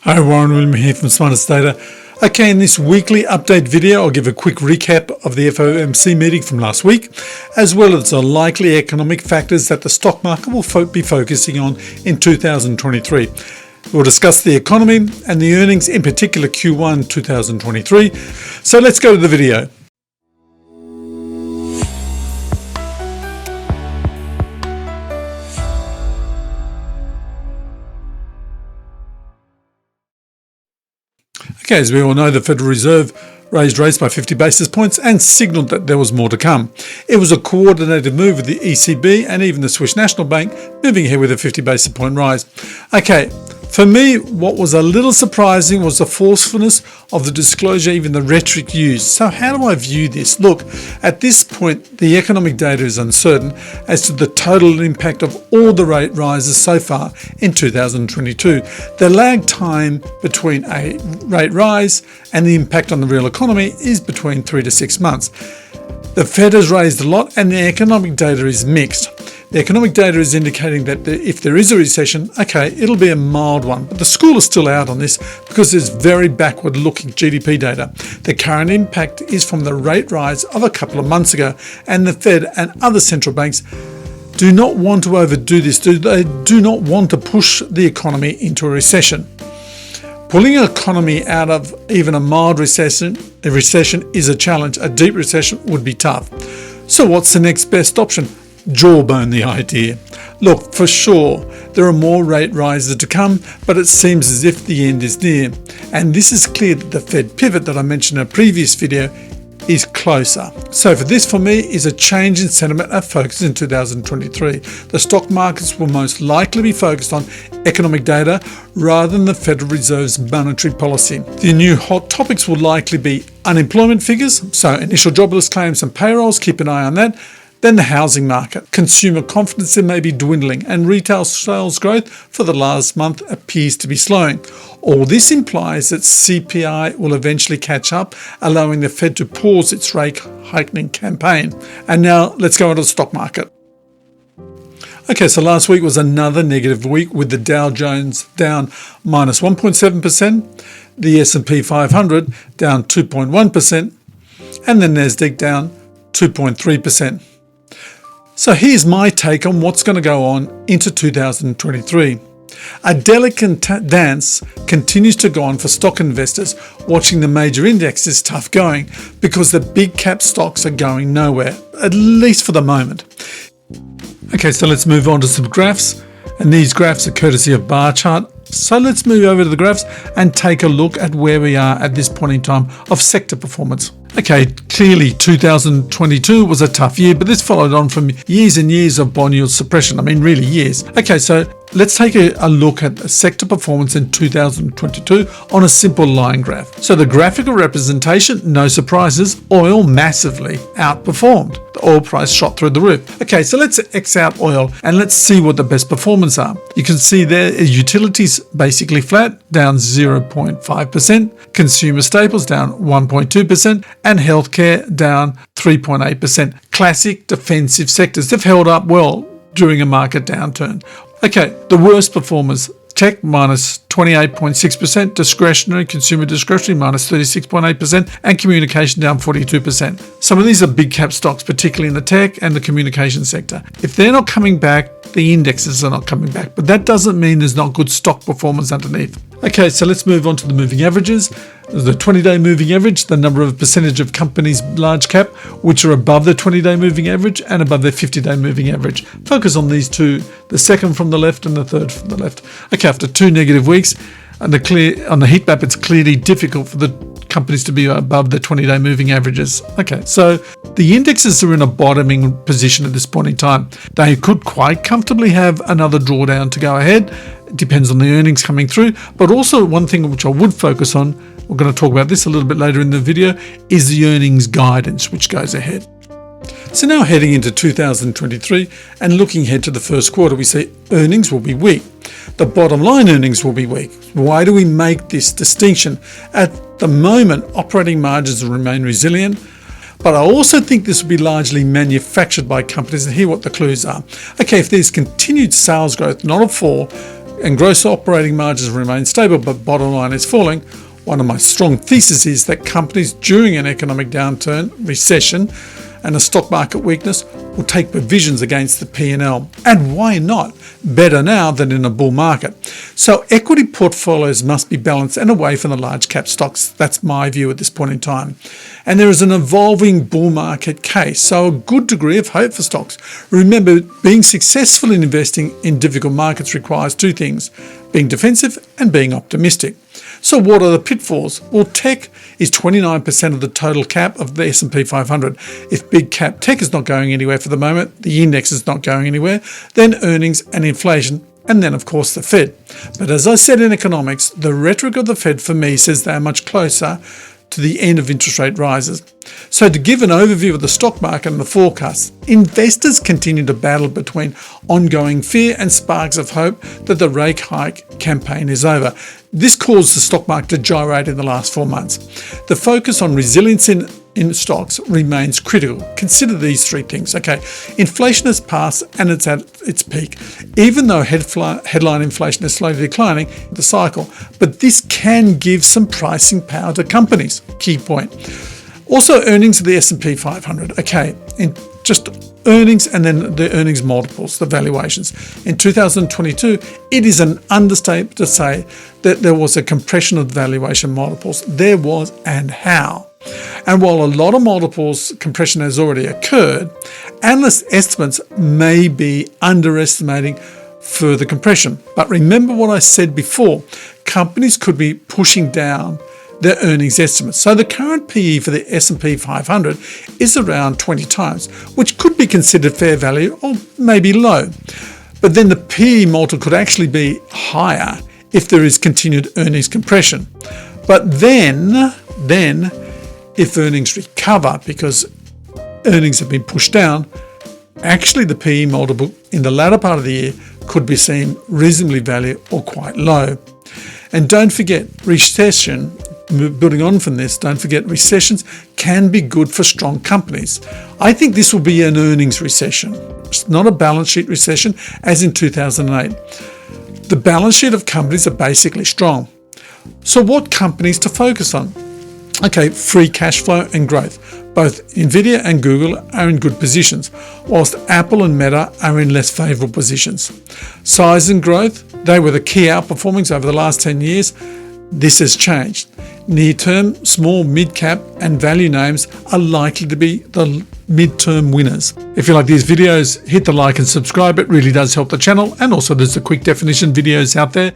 Hi, Warren William here from Smartest Data. Okay, in this weekly update video, I'll give a quick recap of the FOMC meeting from last week, as well as the likely economic factors that the stock market will be focusing on in 2023. We'll discuss the economy and the earnings, in particular Q1 2023. So let's go to the video. Okay, as we all know, the Federal Reserve raised rates by 50 basis points and signalled that there was more to come. It was a coordinated move with the ECB and even the Swiss National Bank moving ahead with a 50 basis point rise. Okay, for me, what was a little surprising was the forcefulness of the disclosure, even the rhetoric used. So how do I view this? Look, at this point, the economic data is uncertain as to the total impact of all the rate rises so far in 2022. The lag time between a rate rise and the impact on the real economy is between 3 to 6 months. The Fed has raised a lot and the economic data is mixed. The economic data is indicating that if there is a recession, okay, it'll be a mild one. But the school is still out on this because there's very backward-looking GDP data. The current impact is from the rate rise of a couple of months ago, and the Fed and other central banks do not want to overdo this. They do not want to push the economy into a recession. Pulling an economy out of even a mild recession is a challenge. A deep recession would be tough. So what's the next best option? Jawbone the idea. Look, for sure, there are more rate rises to come, but it seems as if the end is near. And this is clear that the Fed pivot that I mentioned in a previous video is closer. So for this, for me, is a change in sentiment and focus in 2023. The stock markets will most likely be focused on economic data rather than the Federal Reserve's monetary policy. The new hot topics will likely be unemployment figures, so initial jobless claims and payrolls, keep an eye on that. Then the housing market. Consumer confidence may be dwindling and retail sales growth for the last month appears to be slowing. All this implies that CPI will eventually catch up, allowing the Fed to pause its rate hiking campaign. And now let's go into the stock market. Okay, so last week was another negative week with the Dow Jones down minus 1.7%, the S&P 500 down 2.1%, and the Nasdaq down 2.3%. So here's my take on what's going to go on into 2023. A delicate dance continues to go on for stock investors. Watching the major index is tough going because the big cap stocks are going nowhere, at least for the moment. Okay, so let's move on to some graphs. And these graphs are courtesy of bar chart. So let's move over to the graphs and take a look at where we are at this point in time of sector performance. Okay, clearly 2022 was a tough year, but this followed on from years and years of bond yield suppression. I mean, really years. Okay, so let's take a look at sector performance in 2022 on a simple line graph. So the graphical representation, no surprises, oil massively outperformed. The oil price shot through the roof. Okay, so let's X out oil and let's see what the best performance are. You can see there utilities basically flat, down 0.5%, consumer staples down 1.2%, and healthcare down 3.8%. Classic defensive sectors. They've held up well during a market downturn. Okay, the worst performers, tech minus 28.6%, discretionary, consumer discretionary minus 36.8%, and communication down 42%. Some of these are big cap stocks, particularly in the tech and the communication sector. If they're not coming back, the indexes are not coming back, but that doesn't mean there's not good stock performance underneath. Okay, so let's move on to the moving averages. The 20-day moving average, the number of percentage of companies large cap which are above the 20-day moving average and above the 50-day moving average. Focus on these two, the second from the left and the third from the left. Okay, after 2 negative weeks, on the heat map, it's clearly difficult for the companies to be above the 20-day moving averages. Okay, so the indexes are in a bottoming position at this point in time. They could quite comfortably have another drawdown to go ahead. It depends on the earnings coming through. But also one thing which I would focus on, we're going to talk about this a little bit later in the video, is the earnings guidance which goes ahead. So now heading into 2023 and looking ahead to the first quarter, we see earnings will be weak. The bottom line earnings will be weak. Why do we make this distinction? At the moment, operating margins will remain resilient, but I also think this will be largely manufactured by companies, and here what the clues are. Okay, if there's continued sales growth, not a fall, and gross operating margins remain stable, but bottom line is falling. One of my strong theses is that companies during an economic downturn, recession, and a stock market weakness will take provisions against the P&L. And why not? Better now than in a bull market. So equity portfolios must be balanced and away from the large cap stocks. That's my view at this point in time. And there is an evolving bull market case, so a good degree of hope for stocks. Remember, being successful in investing in difficult markets requires two things: being defensive and being optimistic. So what are the pitfalls? Well, tech is 29% of the total cap of the S&P 500. If big cap tech is not going anywhere for the moment, the index is not going anywhere, then earnings and inflation, and then of course the Fed. But as I said in economics, the rhetoric of the Fed for me says they are much closer to the end of interest rate rises. So to give an overview of the stock market and the forecasts, investors continue to battle between ongoing fear and sparks of hope that the rate hike campaign is over. This caused the stock market to gyrate in the last 4 months. The focus on resilience in stocks remains critical. Consider these three things. Okay, inflation has passed and it's at its peak. Even though headline inflation is slowly declining, the cycle, but this can give some pricing power to companies. Key point. Also, earnings of the S&P 500. Okay, in just earnings and then the earnings multiples, the valuations. In 2022, it is an understatement to say that there was a compression of valuation multiples. There was, and how. And while a lot of multiples compression has already occurred, analyst estimates may be underestimating further compression. But remember what I said before, companies could be pushing down their earnings estimates. So the current PE for the S&P 500 is around 20 times, which could be considered fair value or maybe low. But then the PE multiple could actually be higher if there is continued earnings compression. But then if earnings recover because earnings have been pushed down, actually the PE multiple in the latter part of the year could be seen reasonably valued or quite low. And don't forget, building on from this, don't forget recessions can be good for strong companies. I think this will be an earnings recession. It's not a balance sheet recession as in 2008. The balance sheet of companies are basically strong. So what companies to focus on? Okay, free cash flow and growth. Both Nvidia and Google are in good positions, whilst Apple and Meta are in less favourable positions. Size and growth, they were the key outperformings over the last 10 years. This has changed. Near-term, small, mid-cap and value names are likely to be the mid-term winners. If you like these videos, hit the like and subscribe. It really does help the channel. And also there's the quick definition videos out there.